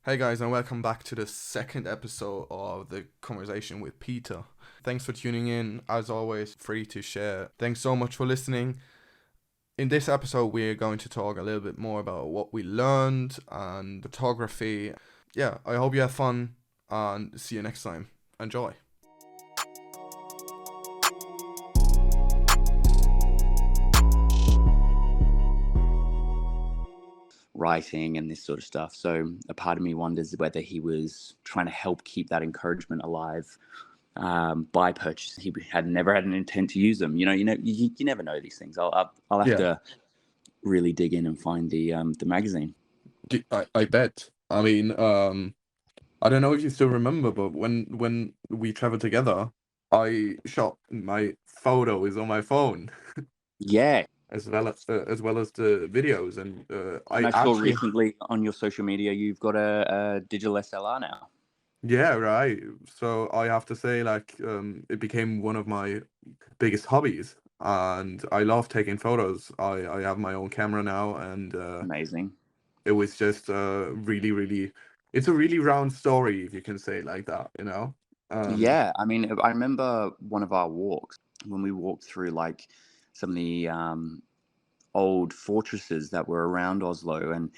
Hey guys, and welcome back to the second episode of the conversation with Peter. Thanks for tuning in. As always, free to share. Thanks so much for listening. In this episode, we're going to talk a little bit more about what we learned and photography. Yeah, I hope you have fun and see you next time. Enjoy. Writing and this sort of stuff. So a part of me wonders whether he was trying to help keep that encouragement alive by purchase. He had never had an intent to use them. You never know these things. I'll have to really dig in and find the magazine. I bet. I mean, I don't know if you still remember, but when we traveled together, I shot my photos on my phone. Yeah. As well as the videos, and I saw recently on your social media you've got a digital SLR now. Yeah, right. So I have to say, it became one of my biggest hobbies, and I love taking photos. I have my own camera now, and Amazing. it was just really, it's a really round story, if you can say it like that, you know. Yeah, I mean, I remember one of our walks when we walked through like some of the old fortresses that were around Oslo, and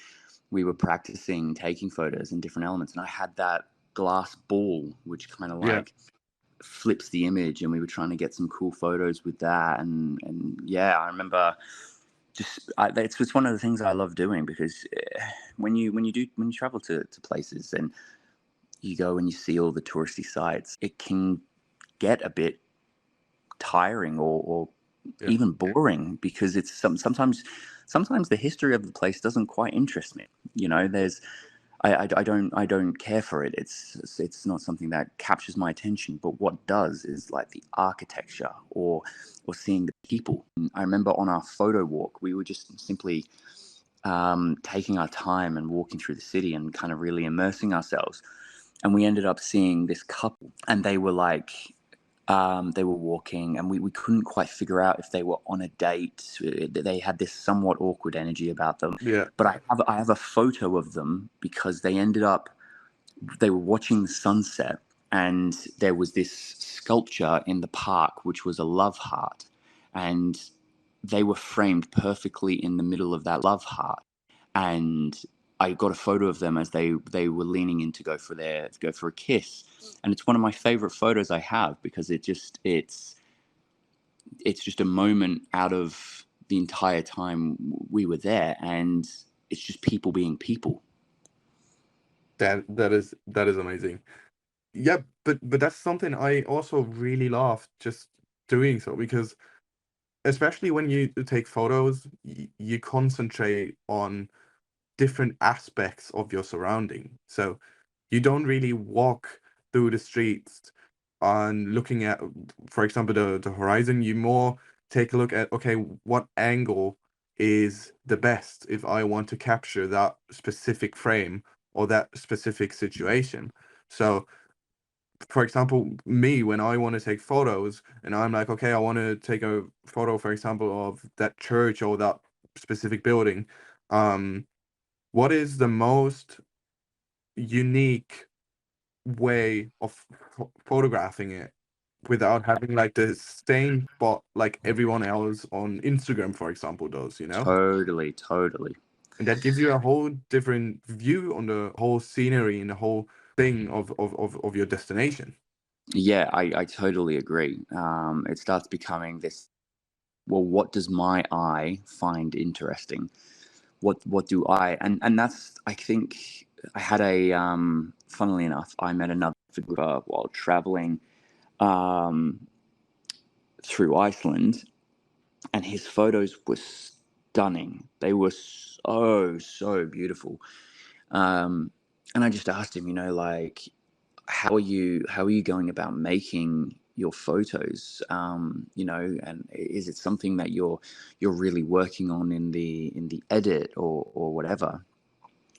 we were practicing taking photos in different elements. And I had that glass ball, which kind of like flips the image, and we were trying to get some cool photos with that. And yeah, I remember it's just one of the things I love doing, because when you travel to places and you go and you see all the touristy sites, it can get a bit tiring or even boring, because it's sometimes the history of the place doesn't quite interest me. I don't care for it. It's not something that captures my attention. But what does is like the architecture or seeing the people. I remember on our photo walk, we were just simply taking our time and walking through the city and kind of really immersing ourselves. And we ended up seeing this couple, and they were they were walking, and we couldn't quite figure out if they were on a date. They had this somewhat awkward energy about them. Yeah. But I have a photo of them, because they were watching the sunset, and there was this sculpture in the park, which was a love heart. And they were framed perfectly in the middle of that love heart. And I got a photo of them as they were leaning in to go for a kiss. And it's one of my favorite photos I have, because it's just a moment out of the entire time we were there, and it's just people being people. That is amazing. Yeah, but that's something I also really love, just doing so, because especially when you take photos, you concentrate on different aspects of your surrounding. So you don't really walk through the streets and looking at, for example, the horizon. You more take a look at, okay, what angle is the best if I want to capture that specific frame or that specific situation. So for example, me, when I want to take photos and I'm like, okay, I want to take a photo, for example, of that church or that specific building. Um, what is the most unique way of photographing it without having like the same spot like everyone else on Instagram, for example, does, you know? Totally. And that gives you a whole different view on the whole scenery and the whole thing of your destination. Yeah, I totally agree. It starts becoming this, well, what does my eye find interesting? What do I, and that's, I think I had funnily enough, I met another photographer while traveling um, through Iceland, and his photos were stunning. They were so beautiful. And I just asked him, like, how are you going about making your photos? And is it something that you're really working on in the edit or whatever?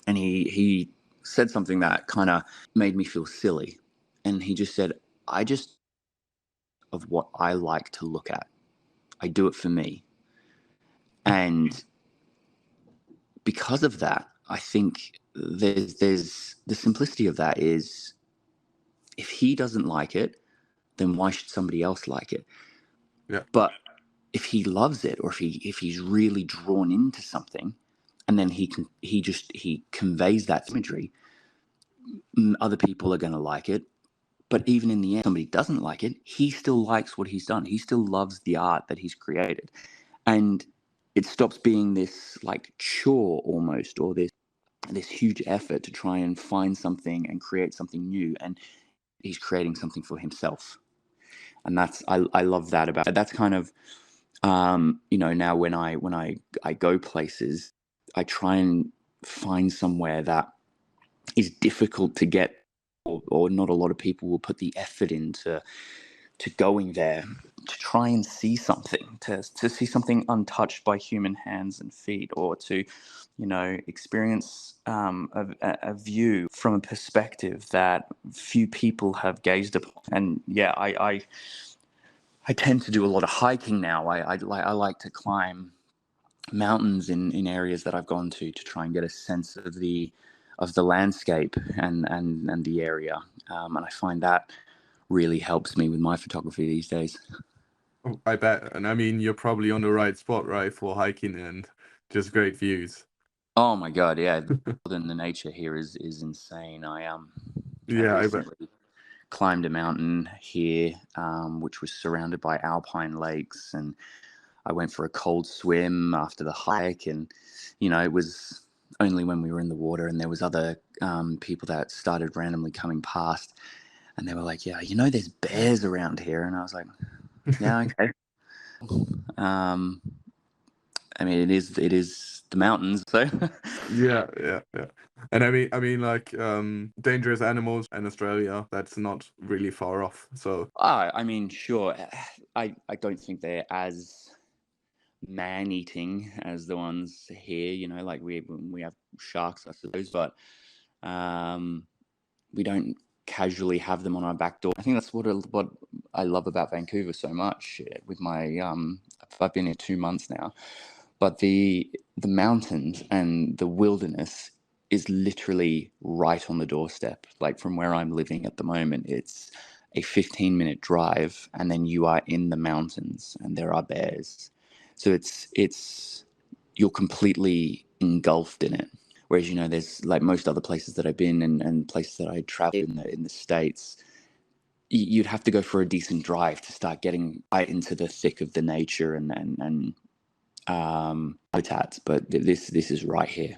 And he said something that kind of made me feel silly. And he just said, I just, of what I like to look at, I do it for me. And because of that, I think there's the simplicity of that is, if he doesn't like it, then why should somebody else like it? Yeah. But if he loves it, or if he's really drawn into something, and then he conveys that imagery, other people are going to like it. But even in the end, somebody doesn't like it, he still likes what he's done. He still loves the art that he's created. And it stops being this like chore almost, or this huge effort to try and find something and create something new. And he's creating something for himself. And I love that about it. That's kind of, now when I go places, I try and find somewhere that is difficult to get, or not a lot of people will put the effort into going there, to try and see something, to see something untouched by human hands and feet, or to experience a view from a perspective that few people have gazed upon. And yeah, I tend to do a lot of hiking now. I like to climb mountains in areas that I've gone to try and get a sense of the landscape and the area. And I find that really helps me with my photography these days. Oh, I bet. And I mean, you're probably on the right spot, right, for hiking and just great views. Oh my God, yeah. The nature here is insane. I Yeah, I bet. recently climbed a mountain here, which was surrounded by alpine lakes, and I went for a cold swim after the hike. And it was only when we were in the water, and there was other people that started randomly coming past, and they were like, "Yeah, there's bears around here," and I was like, "Yeah, okay." Um, I mean, it is the mountains, so. Yeah, yeah, yeah. And I mean, like, dangerous animals in Australia, that's not really far off. So, I mean, sure. I don't think they're as man-eating as the ones here. Like we have sharks, I suppose, but um, we don't casually have them on our back door. I think that's what I love about Vancouver so much. With my I've been here 2 months now, but the mountains and the wilderness is literally right on the doorstep. Like from where I'm living at the moment, it's a 15-minute drive, and then you are in the mountains, and there are bears. So it's you're completely engulfed in it. Whereas there's like most other places that I've been, and places that I travel in the States, you'd have to go for a decent drive to start getting right into the thick of the nature and habitats. But this is right here.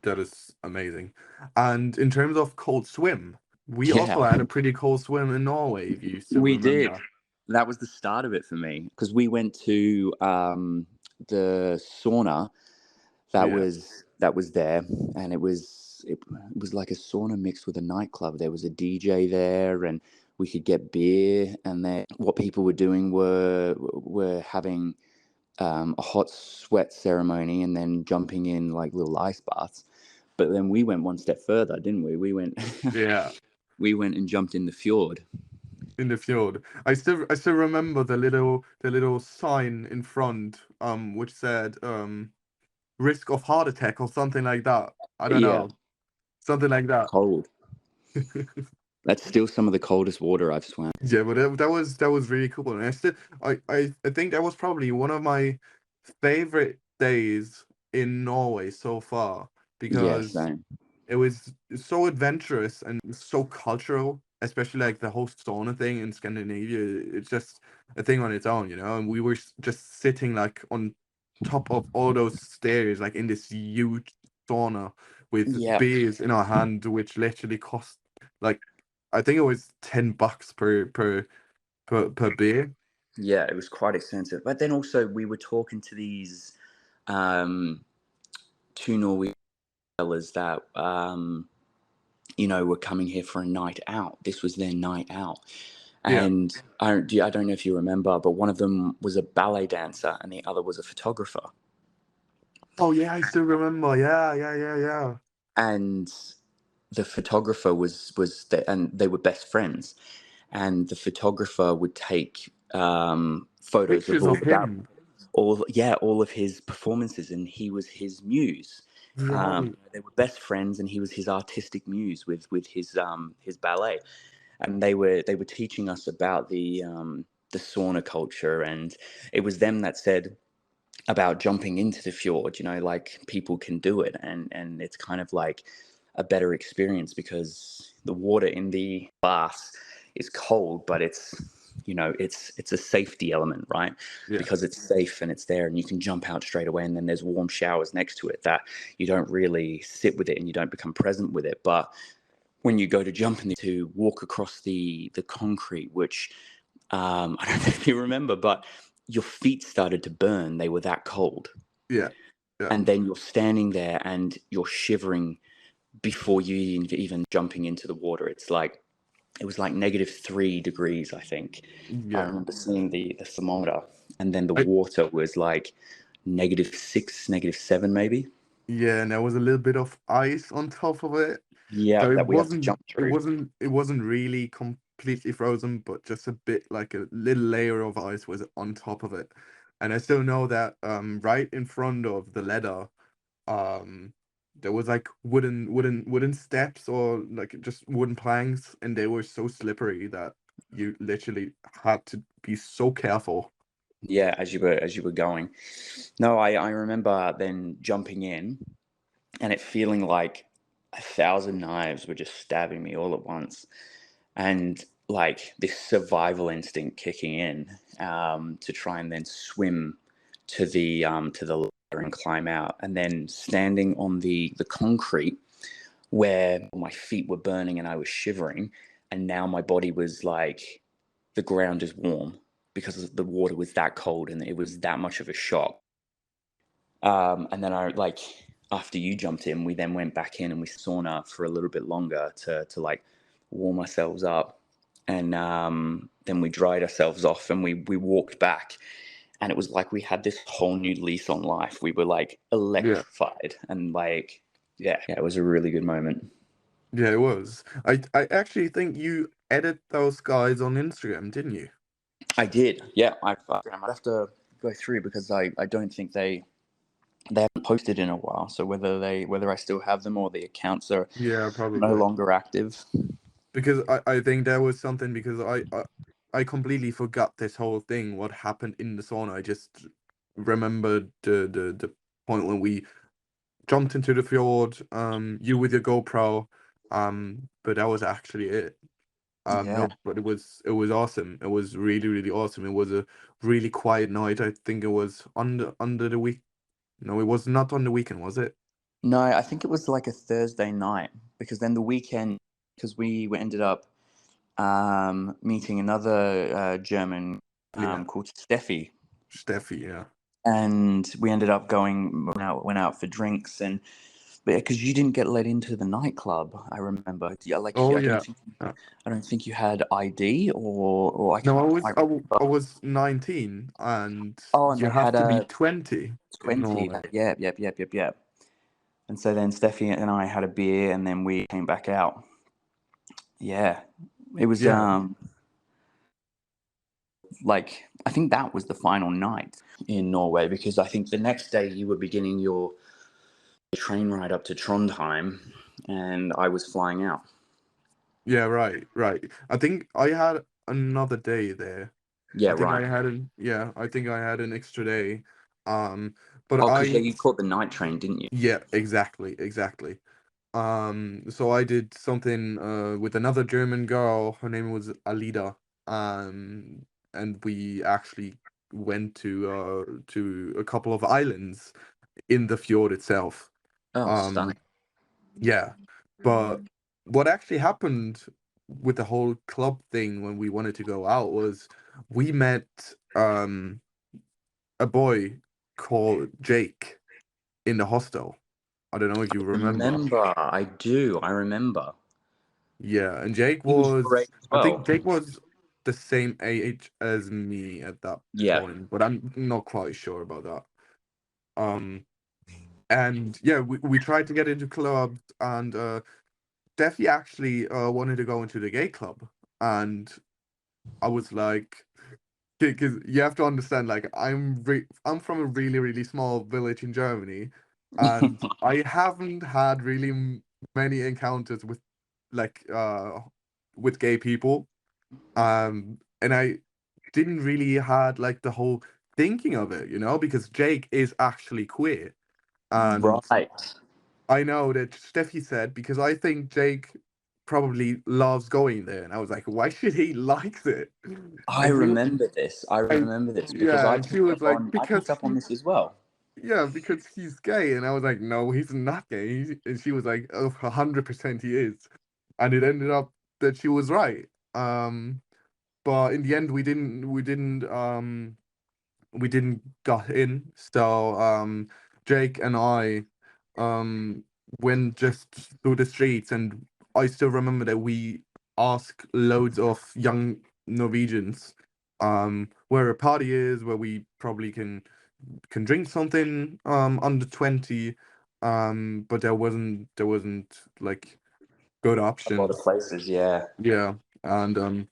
that is amazing. And in terms of cold swim, we also Yeah, had a pretty cold swim in Norway, if you still we did. remember. That was the start of it for me, because we went to the sauna Yeah. that was there, and it was like a sauna mixed with a nightclub. There was a DJ there, and we could get beer. And then what people were doing were having a hot sweat ceremony, and then jumping in like little ice baths. But then we went one step further, didn't we? We went Yeah. we went and jumped in the fjord. In the fjord. I still remember the little sign in front, which said risk of heart attack or something like that. I don't Yeah, know. Something like that. cold. That's still some of the coldest water I've swam. Yeah, but that was really cool. And I think that was probably one of my favorite days in Norway so far, Yeah, because same. it was so adventurous and so cultural, especially like the whole sauna thing in Scandinavia. It's just a thing on its own. And we were just sitting like on top of all those stairs, like in this huge sauna with Yeah, beers in our hand, which literally cost like I think it was $10 per beer. yeah, it was quite expensive. But then also we were talking to these um, two Norwegian fellas that were coming here for a night out. This was their night out. Yeah. And I don't know if you remember, but one of them was a ballet dancer and the other was a photographer. Oh yeah, I still remember. Yeah, yeah, yeah, yeah. And the photographer and they were best friends. And the photographer would take photos of Pictures of him. all of his performances, and he was his muse. Right. They were best friends, and he was his artistic muse with his ballet, and they were teaching us about the sauna culture, and it was them that said about jumping into the fjord, like people can do it, and it's kind of like a better experience because the water in the bath is cold, but it's a safety element, right? Yeah. Because it's safe and it's there and you can jump out straight away, and then there's warm showers next to it that you don't really sit with it and you don't become present with it. But when you go to jump in to walk across the concrete, which I don't know if you remember, but your feet started to burn. They were that cold. Yeah. Yeah. And then you're standing there and you're shivering before you even jumping into the water. It was like -3 degrees, I think. I Yeah. remember seeing the thermometer, and then the I water was like -6, -7, maybe. Yeah, and there was a little bit of ice on top of it. Yeah, So it that we had to wasn't jump it through. wasn't it wasn't really completely frozen, but just a bit like a little layer of ice was on top of it. And I still know that right in front of the ladder, um there was like wooden steps or like just wooden planks, and they were so slippery that you literally had to be so careful. Yeah, as you were going. No, I remember then jumping in and it feeling like 1,000 knives were just stabbing me all at once, and like this survival instinct kicking in, to try and then swim to the ladder and climb out, and then standing on the concrete where my feet were burning and I was shivering, and now my body was like the ground is warm because the water was that cold and it was that much of a shock. And then after you jumped in, we then went back in and we sauna for a little bit longer to like warm ourselves up, and then we dried ourselves off and we walked back, and it was like we had this whole new lease on life. We were like Yeah. electrified, and like yeah, it was a really good moment. Yeah, it was. I actually think you edit those guys on Instagram, didn't you? I did, yeah. I might have to go through because I don't think they haven't posted in a while. So whether I still have them or the accounts are Yeah, no probably. longer active. Because I think there was something because I completely forgot this whole thing, what happened in the sauna. I just remembered the point when we jumped into the fjord, you with your GoPro, but that was actually it. Yeah. No, but it was awesome. It was really, really awesome. It was a really quiet night. I think it was under the week. No, it was not on the weekend, was it? No, I think it was like a Thursday night because then the weekend, because we ended up meeting another German Yeah, called Steffi, Steffi. Yeah. and we ended up went out for drinks, and because you didn't get let into the nightclub, I remember. Yeah, like Oh I don't yeah. think Uh, I don't think you had ID, or I no, I can't was quite I, w- I remember. was 19, and Oh, and you they have had to be a 20 in 20. Norway. Yeah, yep, yep, yep, yep. And so then Steffi and I had a beer, and then we came back out. Yeah, it was Yeah, like I think that was the final night in Norway, because I think the next day you were beginning your train ride up to Trondheim, and I was flying out. yeah, right, right. I think I had another day there. Yeah, I think right. I had an yeah, I think I had an extra day. Um, but Oh, because yeah, I you caught the night train, didn't you? yeah, exactly, exactly. So I did something with another German girl. Her name was Alida. And we actually went to a couple of islands in the fjord itself. Oh, Um, stunning. yeah, but what actually happened with the whole club thing when we wanted to go out was we met a boy called Jake in the hostel. I don't know if you remember. Remember, I do. I remember. Yeah, and Jake He was great was, as I think well. Jake was the same age as me at that Yeah. point, but I'm not quite sure about that. Um, and yeah, we tried to get into clubs, and Steffi actually wanted to go into the gay club, and I was like, because you have to understand, like I'm from a really really small village in Germany, and I haven't had really many encounters like with gay people. And I didn't really had like the whole thinking of it, because Jake is actually queer. And Right. I know that Steffi said, because I think Jake probably loves going there. And I was like, why should he like it? I And remember this. I and remember this because yeah, and she was like, I picked up on this as well. because he's gay. And I was like, no, he's not gay. And she was like, oh, 100% he is. And it ended up that she was right. But in the end, we didn't got in. So Jake and I um went just through the streets, and I still remember that we asked loads of young Norwegians where a party is, where we probably can drink something under 20, but there wasn't like good A lot of options. places, yeah. Yeah. And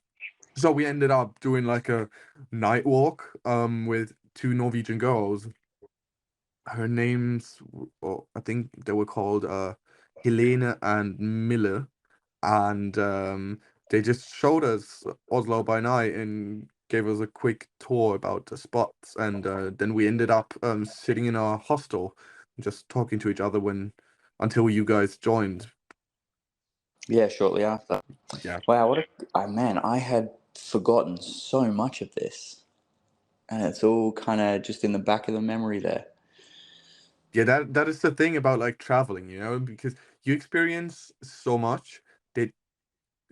so we ended up doing like a night walk with two Norwegian girls. Her names, I think they were called Helene and Mille, and they just showed us Oslo by night and gave us a quick tour about the spots, and then we ended up sitting in our hostel, just talking to each other until you guys joined. Yeah, shortly after. Yeah, Wow, man, I had forgotten so much of this. And it's all kind of just in the back of the memory there. yeah, that is the thing about like traveling, because you experience so much that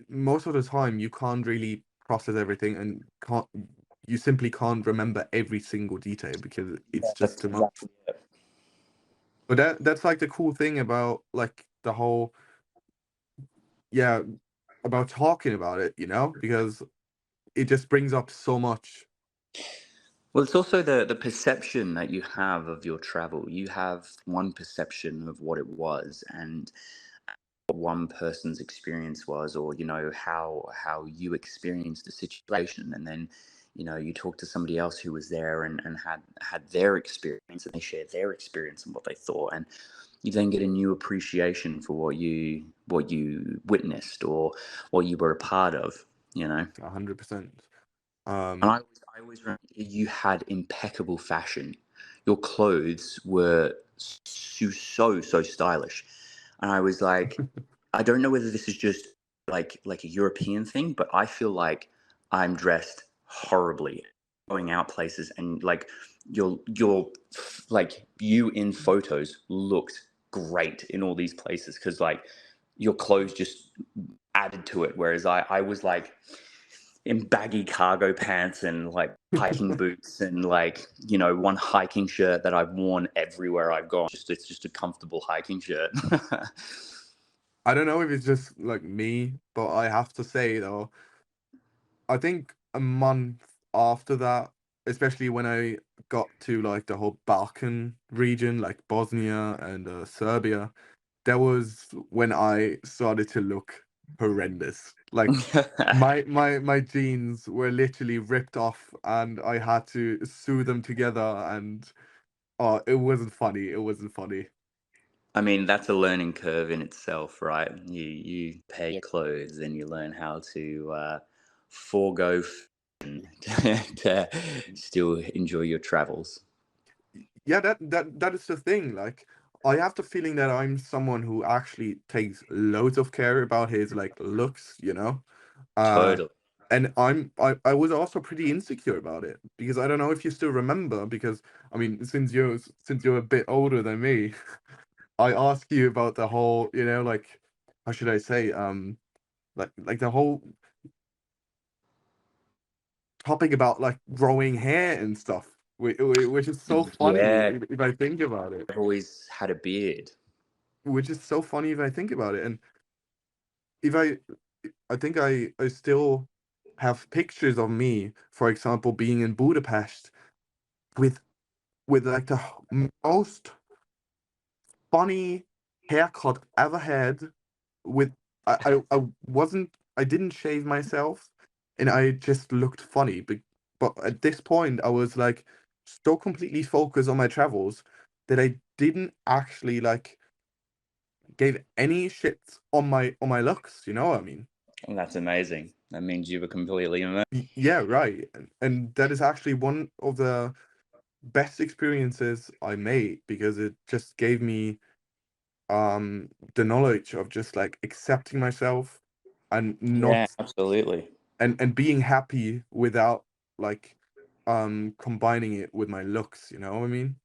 most of the time you can't really process everything, and you simply can't remember every single detail because it's Yeah, just that's too much. exactly it. But that's like the cool thing about like the whole, yeah, about talking about it, because it just brings up so much. Well, it's also the perception that you have of your travel. You have one perception of what it was and what one person's experience was, or how you experienced the situation, and then you talk to somebody else who was there and had their experience, and they share their experience and what they thought, and you then get a new appreciation for what you witnessed or what you were a part of. You know. 100%. And um I always remember you had impeccable fashion. Your clothes were so stylish, and I was like, I don't know whether this is just like a European thing, but I feel like I'm dressed horribly going out places, and like your like you in photos looked great in all these places because like your clothes just added to it, whereas I was like in baggy cargo pants and like hiking boots and like one hiking shirt that I've worn everywhere I've gone. It's just a comfortable hiking shirt. I don't know if it's just like me, but I have to say though, I think a month after that, especially when I got to like the whole Balkan region, like Bosnia and Serbia, that was when I started to look horrendous. Like my jeans were literally ripped off, and I had to sew them together, and oh, it wasn't funny. It wasn't funny. I mean, that's a learning curve in itself, right? You pay your clothes and you learn how to forego fashion to still enjoy your travels. Yeah, that is the thing. Like, I have the feeling that I'm someone who actually takes loads of care about his like looks. Uh, Totally. and I was also pretty insecure about it, because I don't know if you still remember, because I mean, since you're a bit older than me, I asked you about the whole, like, how should I say, like the whole topic about like growing hair and stuff, which is so funny Yeah, if I think about it. I've always had a beard. Which is so funny if I think about it. And if I think I still have pictures of me, for example, being in Budapest with like the most funny haircut ever had. With I didn't shave myself, and I just looked funny. But at this point, I was like so completely focused on my travels that I didn't actually like gave any shit on my looks, you know what I mean? And that's amazing. That means you were completely immersed. Yeah, right. And that is actually one of the best experiences I made because it just gave me the knowledge of just like accepting myself and Yeah, not absolutely. and being happy without like combining it with my looks, you know what I mean?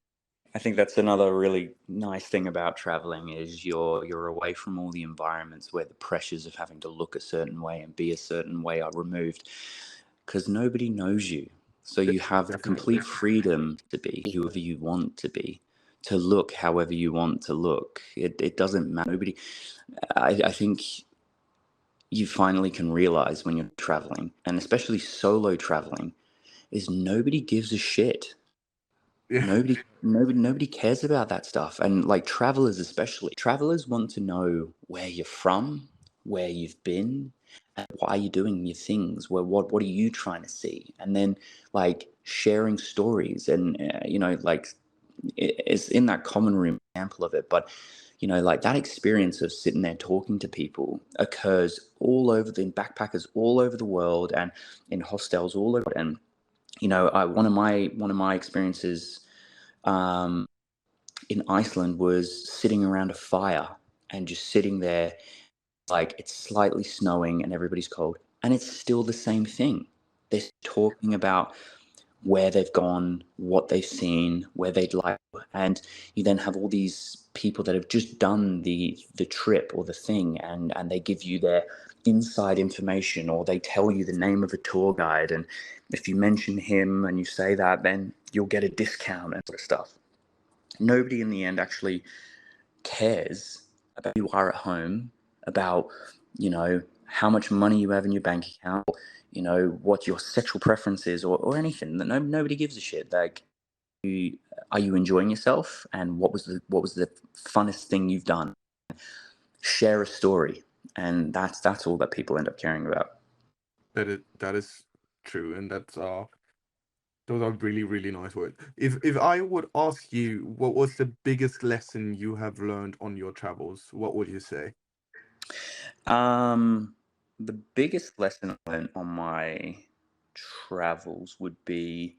I think that's another really nice thing about traveling is you're away from all the environments where the pressures of having to look a certain way and be a certain way are removed because nobody knows you. So De- you have the Definitely. complete freedom to be whoever you want to be, to look however you want to look. It doesn't matter. Nobody. I think you finally can realize when you're traveling, and especially solo traveling, is nobody gives a shit. Yeah. Nobody cares about that stuff. And like travelers, especially, travelers want to know where you're from, where you've been, and why you're doing your things. What are you trying to see? And then like sharing stories and like it's in that common room example of it. But like that experience of sitting there talking to people occurs all over in backpackers all over the world and in hostels all over. And one of my experiences um, in Iceland was sitting around a fire and just sitting there, like it's slightly snowing and everybody's cold, and it's still the same thing. They're talking about where they've gone, what they've seen, where they'd like, and you then have all these people that have just done the trip or the thing, and they give you their inside information, or they tell you the name of a tour guide, and if you mention him and you say that, then you'll get a discount and sort of stuff. Nobody in the end actually cares about who you are at home, about how much money you have in your bank account, what your sexual preference is, or anything. That nobody gives a shit. Like, are you enjoying yourself? And what was the funnest thing you've done? Share a story, and that's all that people end up caring about. That is true, and that's those are really, really nice words. If I would ask you what was the biggest lesson you have learned on your travels, what would you say? Um, the biggest lesson I learned on my travels would be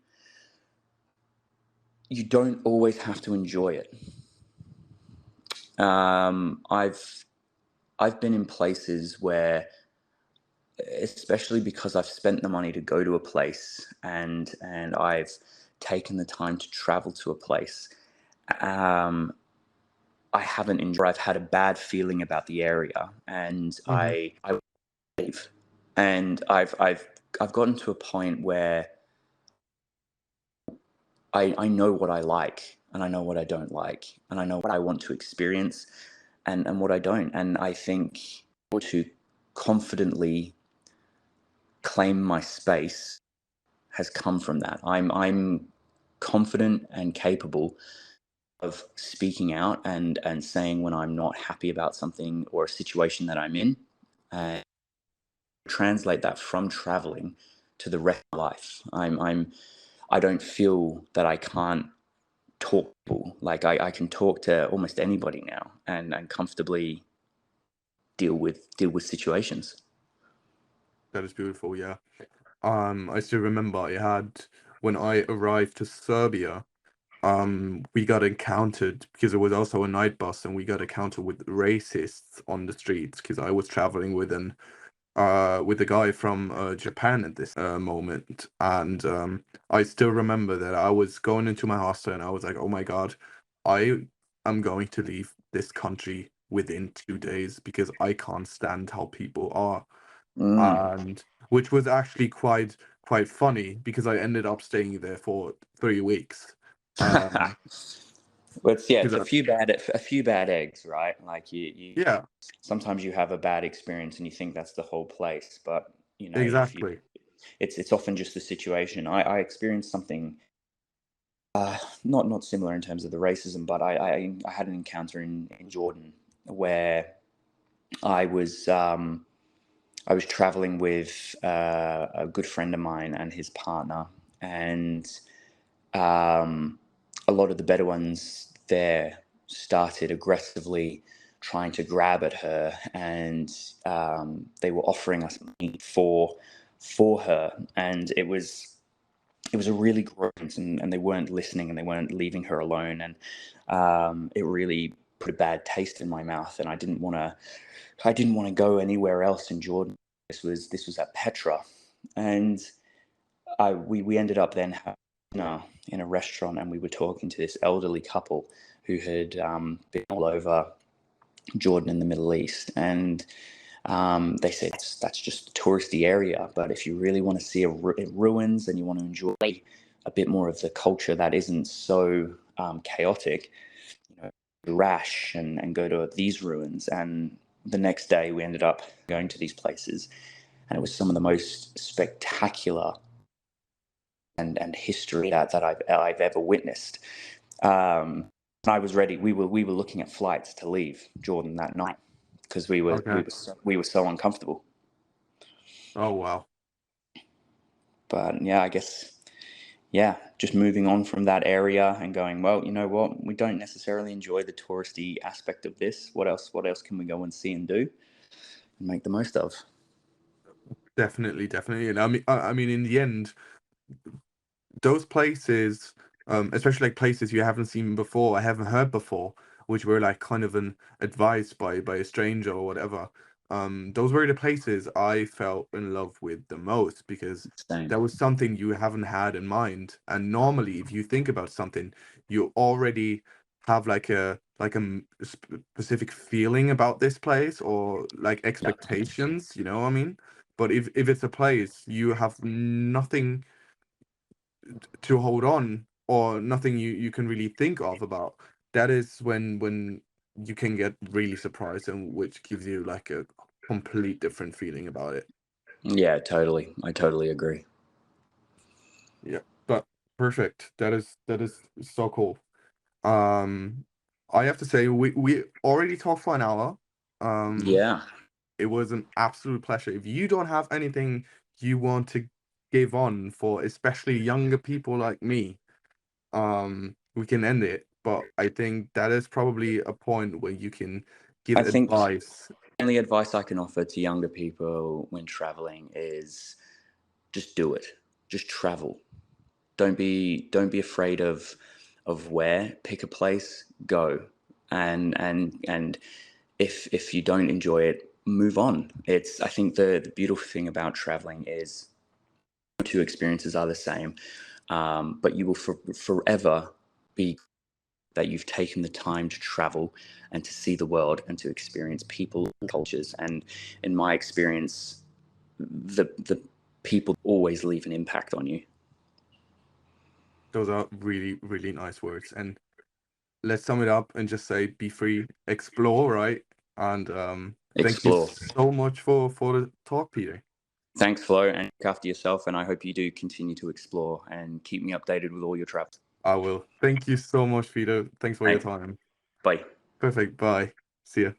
you don't always have to enjoy it. I've been in places where, especially because I've spent the money to go to a place and I've taken the time to travel to a place, um, I haven't enjoyed. I've had a bad feeling about the area, and Hmm. I leave, and I've gotten to a point where I know what I like and I know what I don't like and I know what I want to experience and what I don't. And I think to confidently claim my space has come from that. I'm confident and capable of speaking out and saying when I'm not happy about something or a situation that I'm in, and translate that from traveling to the rest of my life. I don't feel that I can't talk to people. Like I can talk to almost anybody now and comfortably deal with situations. That is beautiful, yeah. I still remember I had when I arrived to Serbia, we got encountered because it was also a night bus, and we got encountered with racists on the streets because I was traveling with a guy from Japan at this moment, and I still remember that I was going into my hostel and I was like, "Oh my God, I am going to leave this country within 2 days because I can't stand how people are." Mm. And which was actually quite funny because I ended up staying there for 3 weeks. Um, Well, it's because a few bad eggs, right? Like you yeah, sometimes you have a bad experience and you think that's the whole place, but if you exactly. it's often just the situation. I experienced something not similar in terms of the racism, but I had an encounter in Jordan where I was I was traveling with a good friend of mine and his partner, and um, a lot of the Bedouins there. started aggressively trying to grab at her, and they were offering us money for her, and it was a really gross, and they weren't listening, and they weren't leaving her alone, and it really put a bad taste in my mouth, and I didn't want to go anywhere else in Jordan. This was at Petra, and we ended up then having dinner in a restaurant, and we were talking to this elderly couple who had been all over Jordan and the Middle East, and they said that's just the touristy area, but if you really want to see ruins and you want to enjoy a bit more of the culture that isn't so chaotic, you know, Rash and go to these ruins. And the next day we ended up going to these places, and it was some of the most spectacular and history that I've ever witnessed. I was ready. We were looking at flights to leave Jordan that night because Okay. we were so uncomfortable. Oh wow. But yeah, I guess just moving on from that area and going, well, you know what? We don't necessarily enjoy the touristy aspect of this. What else? What else can we go and see and do and make the most of? Definitely, definitely. And I mean, in the end, those places, especially like places you haven't seen before, I haven't heard before, which were like kind of an advice by a stranger or whatever. Those were the places I felt in love with the most because Same. that was something you haven't had in mind. And normally, if you think about something, you already have specific feeling about this place or like Yeah. expectations. You know what I mean? But if it's a place you have nothing to hold on or nothing you can really think of about, that is when you can get really surprised, and which gives you like a complete different feeling about it. Yeah, totally. I totally agree. Yeah, but perfect. That is so cool. um I have to say we already talked for an hour. um Yeah. it was an absolute pleasure. If you don't have anything you want to give on for especially younger people like me, we can end it, but I think that is probably a point where you can give I think advice. the only advice I can offer to younger people when traveling is just do it. Just travel. Don't be afraid of where. Pick a place, go. And if you don't enjoy it, move on. It's I think the beautiful thing about traveling is no two experiences are the same, but you will forever be that you've taken the time to travel and to see the world and to experience people and cultures. And in my experience, the people always leave an impact on you. Those are really, really nice words. And let's sum it up and just say be free, explore, right? And thank you Explore. so much for the talk, Peter. Thanks, Flo, and look after yourself. And I hope you do continue to explore and keep me updated with all your travels. I will. Thank you so much, Peter. Thanks for your Hey, time. bye. Perfect. Bye. See ya.